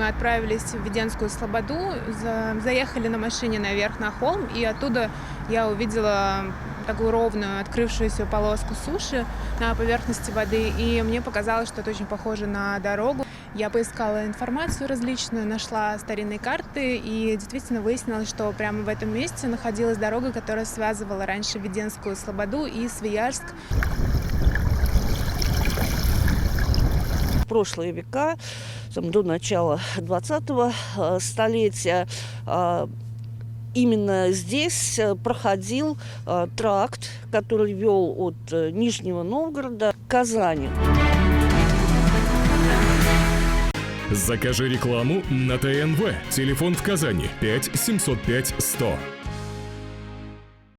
мы отправились в Веденскую Слободу, заехали на машине наверх на холм, и оттуда я увидела такую ровную открывшуюся полоску суши на поверхности воды, и мне показалось, что это очень похоже на дорогу. Я поискала информацию различную, нашла старинные карты, и действительно выяснилось, что прямо в этом месте находилась дорога, которая связывала раньше Веденскую Слободу и Свияжск. В прошлые века, до начала 20-го столетия, именно здесь проходил тракт, который вел от Нижнего Новгорода к Казани. Закажи рекламу на ТНВ. Телефон в Казани 5 705 100.